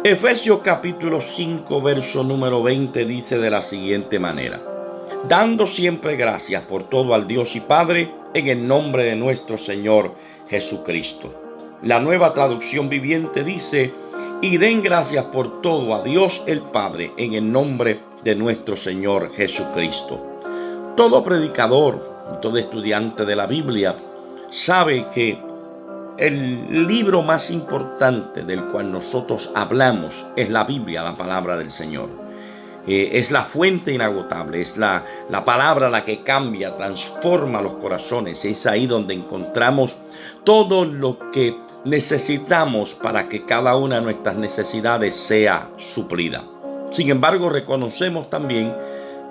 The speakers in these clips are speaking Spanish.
Efesios capítulo 5, verso número 20 dice de la siguiente manera: dando siempre gracias por todo al Dios y Padre en el nombre de nuestro Señor Jesucristo. La Nueva Traducción Viviente dice: y den gracias por todo a Dios el Padre en el nombre de nuestro Señor Jesucristo. Todo predicador, todo estudiante de la Biblia sabe que el libro más importante del cual nosotros hablamos es la Biblia, la palabra del Señor. Es la fuente inagotable, es la palabra la que cambia, transforma los corazones. Es ahí donde encontramos todo lo que necesitamos para que cada una de nuestras necesidades sea suplida. Sin embargo, reconocemos también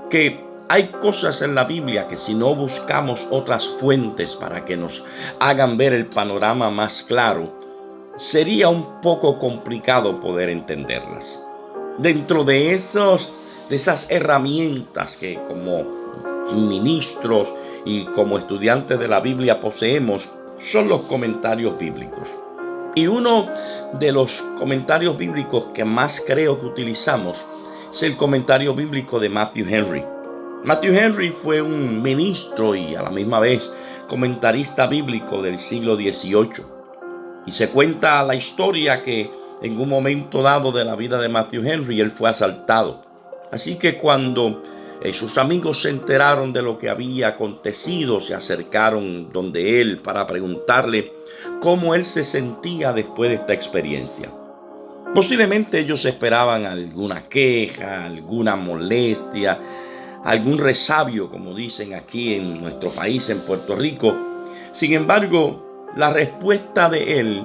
que hay cosas en la Biblia que si no buscamos otras fuentes para que nos hagan ver el panorama más claro, sería un poco complicado poder entenderlas. Dentro de esas herramientas que como ministros y como estudiantes de la Biblia poseemos, son los comentarios bíblicos. Y uno de los comentarios bíblicos que más creo que utilizamos es el comentario bíblico de Matthew Henry. Matthew Henry fue un ministro y a la misma vez comentarista bíblico del siglo XVIII. Y se cuenta la historia que en un momento dado de la vida de Matthew Henry, él fue asaltado. Así que cuando sus amigos se enteraron de lo que había acontecido, se acercaron donde él para preguntarle cómo él se sentía después de esta experiencia. Posiblemente ellos esperaban alguna queja, alguna molestia, algún resabio, como dicen aquí en nuestro país, en Puerto Rico. Sin embargo, la respuesta de él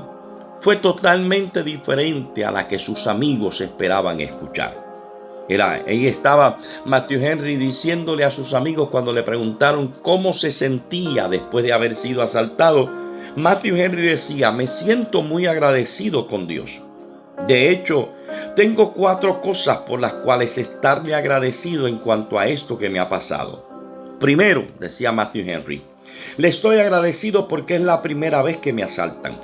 fue totalmente diferente a la que sus amigos esperaban escuchar. Ahí estaba Matthew Henry diciéndole a sus amigos cuando le preguntaron cómo se sentía después de haber sido asaltado. Matthew Henry decía: me siento muy agradecido con Dios. De hecho, tengo 4 cosas por las cuales estarle agradecido en cuanto a esto que me ha pasado. Primero, decía Matthew Henry, le estoy agradecido porque es la primera vez que me asaltan.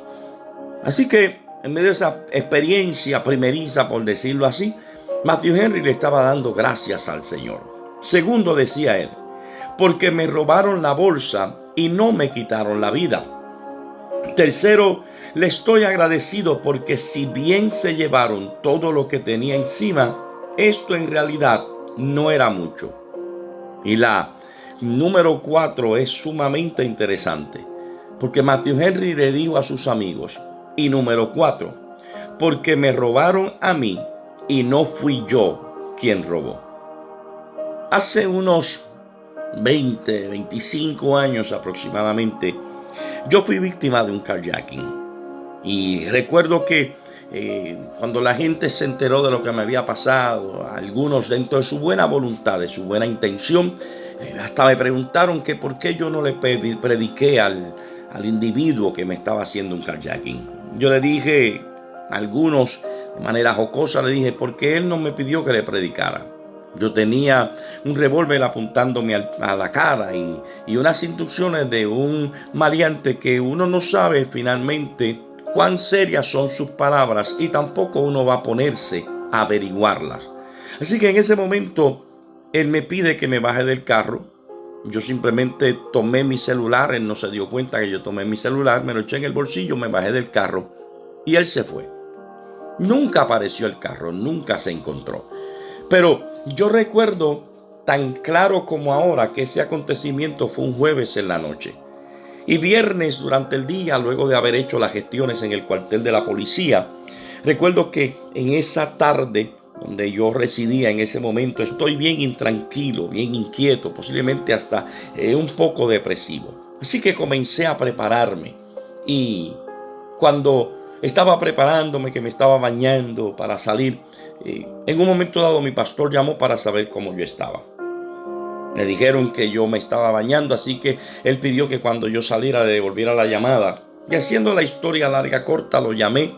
Así que, en medio de esa experiencia primeriza, por decirlo así, Matthew Henry le estaba dando gracias al Señor. Segundo, decía él, porque me robaron la bolsa y no me quitaron la vida. Tercero, le estoy agradecido porque si bien se llevaron todo lo que tenía encima, esto en realidad no era mucho. Y la número 4 es sumamente interesante, porque Matthew Henry le dijo a sus amigos, y número 4, porque me robaron a mí y no fui yo quien robó. Hace unos 25 años aproximadamente, yo fui víctima de un carjacking. Y recuerdo que cuando la gente se enteró de lo que me había pasado, algunos dentro de su buena voluntad, de su buena intención, hasta me preguntaron que por qué yo no le prediqué al individuo que me estaba haciendo un carjacking. Yo le dije a algunos, de manera jocosa, le dije, ¿por qué él no me pidió que le predicara? Yo tenía un revólver apuntándome a la cara y unas instrucciones de un maleante que uno no sabe finalmente cuán serias son sus palabras y tampoco uno va a ponerse a averiguarlas. Así que en ese momento él me pide que me baje del carro. Yo simplemente tomé mi celular, él no se dio cuenta que yo tomé mi celular, me lo eché en el bolsillo, me bajé del carro y él se fue. Nunca apareció el carro, nunca se encontró. Pero yo recuerdo tan claro como ahora que ese acontecimiento fue un jueves en la noche. Y viernes durante el día, luego de haber hecho las gestiones en el cuartel de la policía, recuerdo que en esa tarde donde yo residía en ese momento, estoy bien intranquilo, bien inquieto, posiblemente hasta un poco depresivo. Así que comencé a prepararme y cuando estaba preparándome, que me estaba bañando para salir, en un momento dado mi pastor llamó para saber cómo yo estaba. Me dijeron que yo me estaba bañando, así que él pidió que cuando yo saliera le devolviera la llamada. Y haciendo la historia larga corta, lo llamé.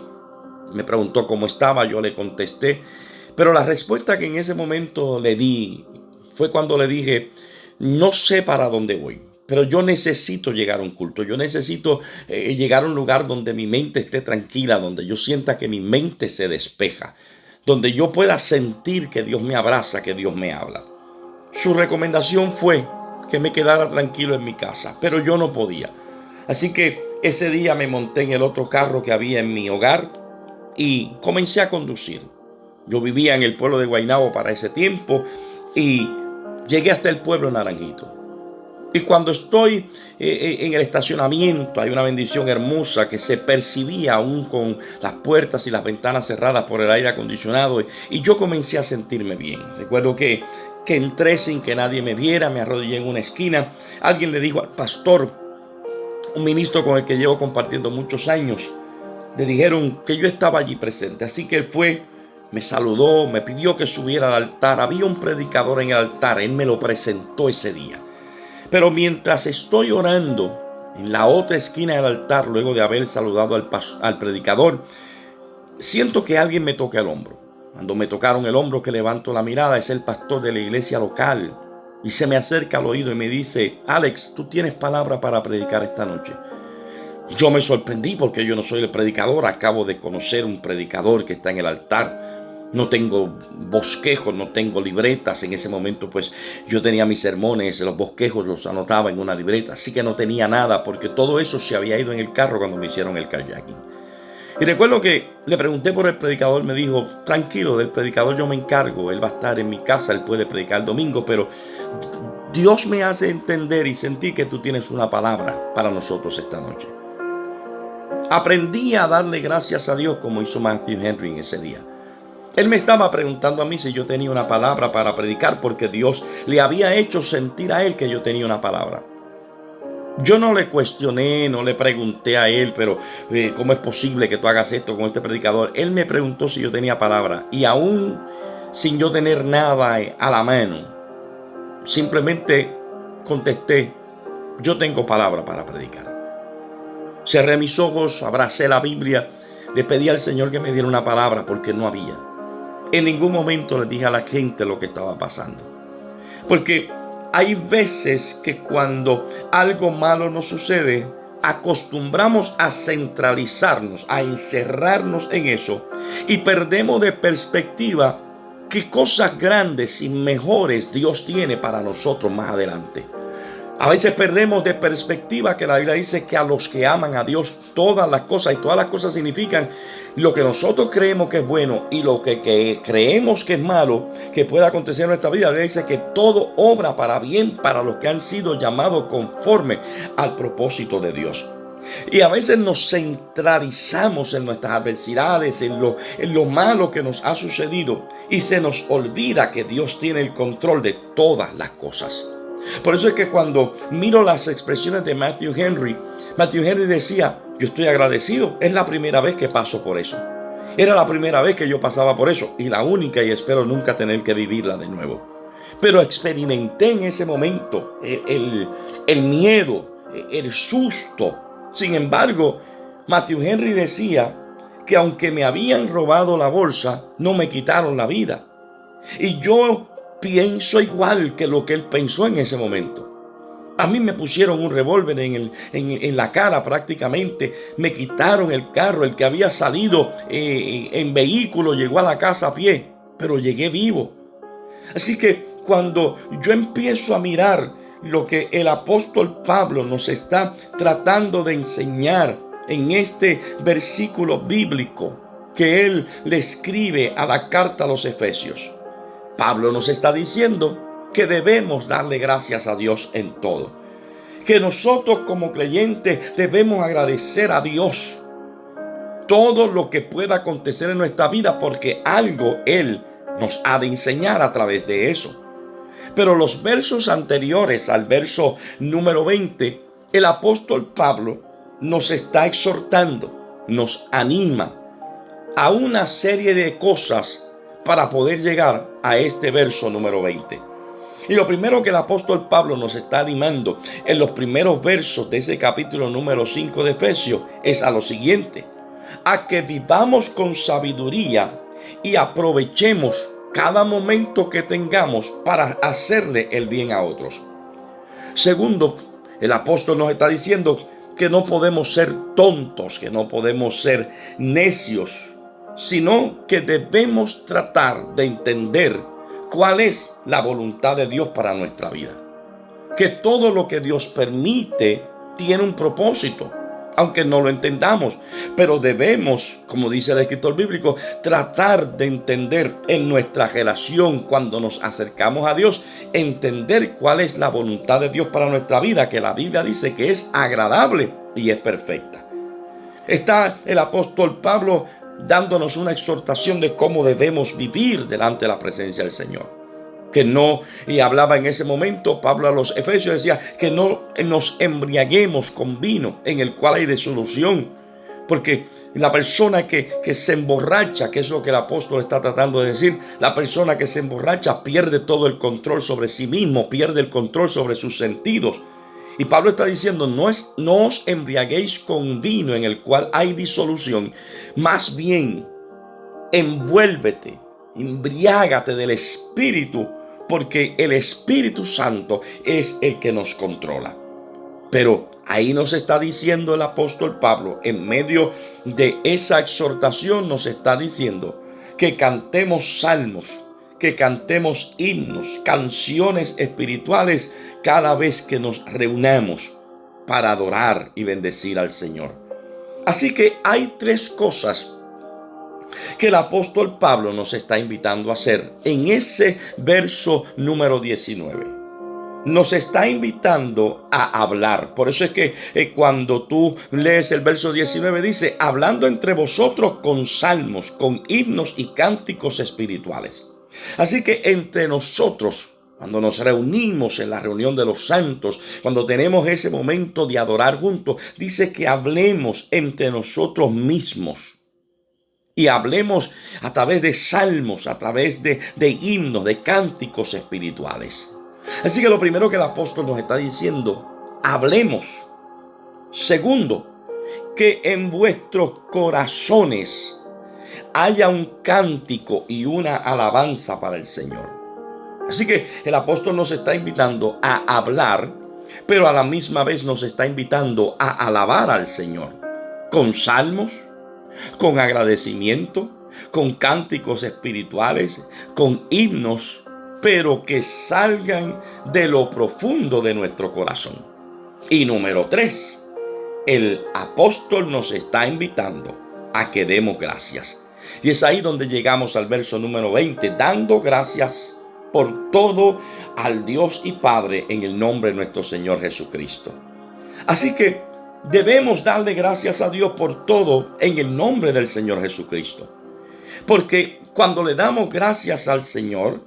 Me preguntó cómo estaba, yo le contesté. Pero la respuesta que en ese momento le di fue cuando le dije, no sé para dónde voy, pero yo necesito llegar a un culto. Yo necesito llegar a un lugar donde mi mente esté tranquila, donde yo sienta que mi mente se despeja, donde yo pueda sentir que Dios me abraza, que Dios me habla. Su recomendación fue que me quedara tranquilo en mi casa, pero yo no podía. Así que ese día me monté en el otro carro que había en mi hogar y comencé a conducir. Yo vivía en el pueblo de Guaynabo para ese tiempo y llegué hasta el pueblo de Naranjito. Y cuando estoy en el estacionamiento, hay una bendición hermosa que se percibía aún con las puertas y las ventanas cerradas por el aire acondicionado. Y yo comencé a sentirme bien. Recuerdo que entré sin que nadie me viera, me arrodillé en una esquina. Alguien le dijo al pastor, un ministro con el que llevo compartiendo muchos años, le dijeron que yo estaba allí presente. Así que él fue, me saludó, me pidió que subiera al altar. Había un predicador en el altar, él me lo presentó ese día. Pero mientras estoy orando en la otra esquina del altar, luego de haber saludado al predicador, siento que alguien me toca el hombro. Cuando me tocaron el hombro, que levanto la mirada, es el pastor de la iglesia local. Y se me acerca al oído y me dice, Alex, tú tienes palabra para predicar esta noche. Yo me sorprendí porque yo no soy el predicador. Acabo de conocer un predicador que está en el altar. No tengo bosquejos, no tengo libretas. En ese momento pues yo tenía mis sermones, los bosquejos los anotaba en una libreta. Así que no tenía nada porque todo eso se había ido en el carro cuando me hicieron el kayaking. Y recuerdo que le pregunté por el predicador, me dijo, tranquilo, del predicador yo me encargo. Él va a estar en mi casa, él puede predicar el domingo, pero Dios me hace entender y sentir que tú tienes una palabra para nosotros esta noche. Aprendí a darle gracias a Dios como hizo Matthew Henry en ese día. Él me estaba preguntando a mí si yo tenía una palabra para predicar porque Dios le había hecho sentir a él que yo tenía una palabra. Yo no le cuestioné, no le pregunté a él, pero ¿cómo es posible que tú hagas esto con este predicador? Él me preguntó si yo tenía palabra y aún sin yo tener nada a la mano, simplemente contesté, yo tengo palabra para predicar. Cerré mis ojos, abracé la Biblia, le pedí al Señor que me diera una palabra porque no había. En ningún momento le dije a la gente lo que estaba pasando. Porque hay veces que cuando algo malo nos sucede, acostumbramos a centralizarnos, a encerrarnos en eso y perdemos de perspectiva qué cosas grandes y mejores Dios tiene para nosotros más adelante. A veces perdemos de perspectiva que la Biblia dice que a los que aman a Dios todas las cosas, y todas las cosas significan lo que nosotros creemos que es bueno y lo que creemos que es malo, que puede acontecer en nuestra vida. La Biblia dice que todo obra para bien para los que han sido llamados conforme al propósito de Dios. Y a veces nos centralizamos en nuestras adversidades, en lo malo que nos ha sucedido, y se nos olvida que Dios tiene el control de todas las cosas. Por eso es que cuando miro las expresiones de Matthew Henry decía, yo estoy agradecido, es la primera vez que paso por eso. Era la primera vez que yo pasaba por eso y la única, y espero nunca tener que vivirla de nuevo. Pero experimenté en ese momento el miedo, el susto. Sin embargo, Matthew Henry decía que aunque me habían robado la bolsa, no me quitaron la vida. Y yo pienso igual que lo que él pensó en ese momento. A mí me pusieron un revólver en la cara prácticamente. Me quitaron el carro. El que había salido en vehículo llegó a la casa a pie, pero llegué vivo. Así que cuando yo empiezo a mirar lo que el apóstol Pablo nos está tratando de enseñar en este versículo bíblico que él le escribe a la carta a los Efesios, Pablo nos está diciendo que debemos darle gracias a Dios en todo. Que nosotros como creyentes debemos agradecer a Dios todo lo que pueda acontecer en nuestra vida porque algo Él nos ha de enseñar a través de eso. Pero los versos anteriores al verso número 20, el apóstol Pablo nos está exhortando, nos anima a una serie de cosas para poder llegar a este verso número 20. Y lo primero que el apóstol Pablo nos está animando en los primeros versos de ese capítulo número 5 de Efesios es a lo siguiente: a que vivamos con sabiduría y aprovechemos cada momento que tengamos para hacerle el bien a otros. Segundo, El apóstol nos está diciendo que no podemos ser tontos, que no podemos ser necios, sino que debemos tratar de entender cuál es la voluntad de Dios para nuestra vida. Que todo lo que Dios permite tiene un propósito, aunque no lo entendamos, pero debemos, como dice el escritor bíblico, tratar de entender en nuestra relación cuando nos acercamos a Dios, entender cuál es la voluntad de Dios para nuestra vida, que la Biblia dice que es agradable y es perfecta. Está el apóstol Pablo dándonos una exhortación de cómo debemos vivir delante de la presencia del Señor. Y hablaba en ese momento, Pablo a los Efesios decía que no nos embriaguemos con vino en el cual hay disolución, porque la persona que se emborracha, que es lo que el apóstol está tratando de decir, la persona que se emborracha pierde todo el control sobre sí mismo, pierde el control sobre sus sentidos. Y Pablo está diciendo, no os embriaguéis con vino en el cual hay disolución, más bien envuélvete, embriágate del Espíritu, porque el Espíritu Santo es el que nos controla. Pero ahí nos está diciendo el apóstol Pablo, en medio de esa exhortación nos está diciendo que cantemos salmos, que cantemos himnos, canciones espirituales cada vez que nos reunamos para adorar y bendecir al Señor. Así que hay tres cosas que el apóstol Pablo nos está invitando a hacer en ese verso número 19. Nos está invitando a hablar. Por eso es que cuando tú lees el verso 19 dice, hablando entre vosotros con salmos, con himnos y cánticos espirituales. Así que entre nosotros, cuando nos reunimos en la reunión de los santos, cuando tenemos ese momento de adorar juntos, dice que hablemos entre nosotros mismos. Y hablemos a través de salmos, a través de himnos, de cánticos espirituales. Así que lo primero que el apóstol nos está diciendo, hablemos. Segundo, que en vuestros corazones haya un cántico y una alabanza para el Señor. Así que el apóstol nos está invitando a hablar, pero a la misma vez nos está invitando a alabar al Señor con salmos, con agradecimiento, con cánticos espirituales, con himnos, pero que salgan de lo profundo de nuestro corazón. Y número 3, el apóstol nos está invitando a que demos gracias. Y es ahí donde llegamos al verso número 20, dando gracias por todo al Dios y Padre en el nombre de nuestro Señor Jesucristo. Así que debemos darle gracias a Dios por todo en el nombre del Señor Jesucristo. Porque cuando le damos gracias al Señor,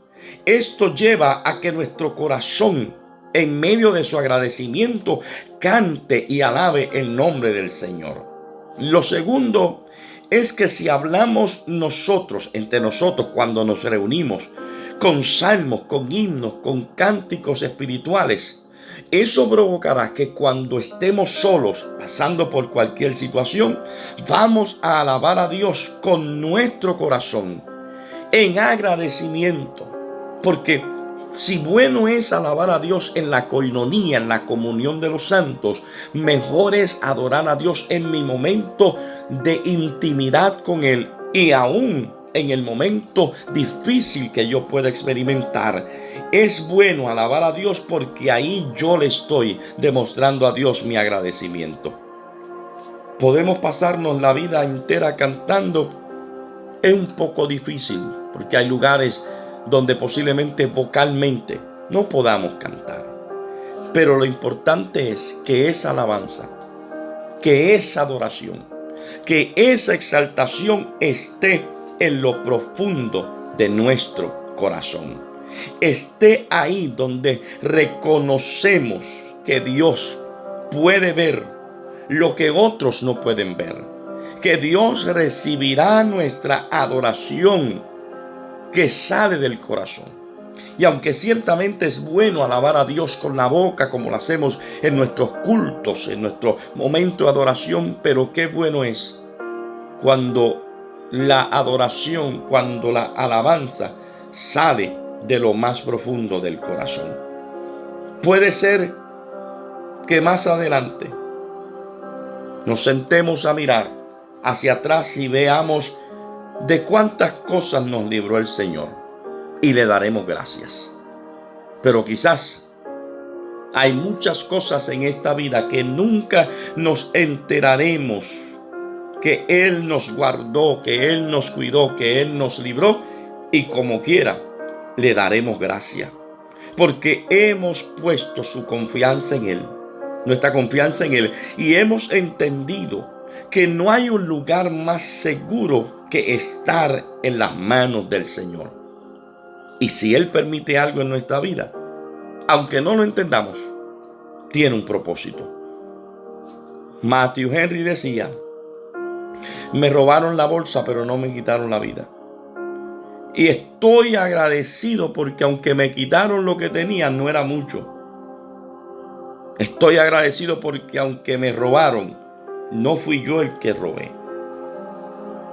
esto lleva a que nuestro corazón, en medio de su agradecimiento, cante y alabe el nombre del Señor. Lo segundo es que si hablamos nosotros, entre nosotros, cuando nos reunimos, con salmos, con himnos, con cánticos espirituales, eso provocará que cuando estemos solos, pasando por cualquier situación, vamos a alabar a Dios con nuestro corazón, en agradecimiento. Porque si bueno es alabar a Dios en la coinonía, en la comunión de los santos, mejor es adorar a Dios en mi momento de intimidad con Él y aún en el momento difícil que yo pueda experimentar. Es bueno alabar a Dios porque ahí yo le estoy demostrando a Dios mi agradecimiento. Podemos pasarnos la vida entera cantando. Es un poco difícil porque hay lugares donde posiblemente vocalmente no podamos cantar. Pero lo importante es que esa alabanza, que esa adoración, que esa exaltación esté en lo profundo de nuestro corazón. Esté ahí donde reconocemos que Dios puede ver lo que otros no pueden ver. Que Dios recibirá nuestra adoración que sale del corazón. Y aunque ciertamente es bueno alabar a Dios con la boca, como lo hacemos en nuestros cultos, en nuestro momento de adoración, pero qué bueno es cuando la adoración, cuando la alabanza sale de lo más profundo del corazón. Puede ser que más adelante nos sentemos a mirar hacia atrás y veamos de cuántas cosas nos libró el Señor y le daremos gracias. Pero quizás hay muchas cosas en esta vida que nunca nos enteraremos que Él nos guardó, que Él nos cuidó, que Él nos libró, y como quiera le daremos gracias, porque hemos puesto su confianza en Él, nuestra confianza en Él, y hemos entendido que no hay un lugar más seguro que estar en las manos del Señor. Y si Él permite algo en nuestra vida, aunque no lo entendamos, tiene un propósito. Matthew Henry decía: me robaron la bolsa, pero no me quitaron la vida. Y estoy agradecido porque aunque me quitaron lo que tenía, no era mucho. Estoy agradecido porque aunque me robaron, no fui yo el que robé.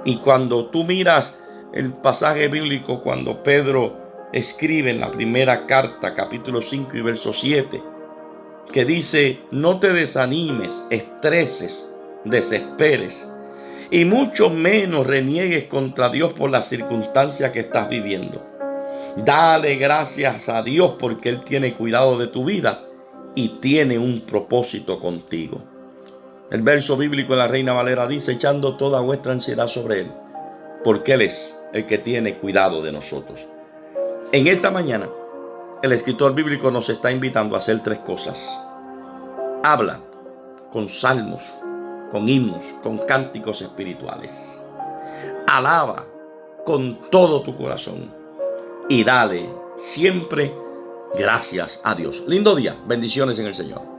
Y cuando tú miras el pasaje bíblico, cuando Pedro escribe en la primera carta, capítulo 5 y verso 7, que dice: no te desanimes, estreses, desesperes, y mucho menos reniegues contra Dios por las circunstancias que estás viviendo. Dale gracias a Dios porque Él tiene cuidado de tu vida y tiene un propósito contigo. El verso bíblico en la Reina Valera dice: echando toda vuestra ansiedad sobre Él, porque Él es el que tiene cuidado de nosotros. En esta mañana, el escritor bíblico nos está invitando a hacer 3 cosas. Habla con salmos, con himnos, con cánticos espirituales. Alaba con todo tu corazón y dale siempre gracias a Dios. Lindo día, bendiciones en el Señor.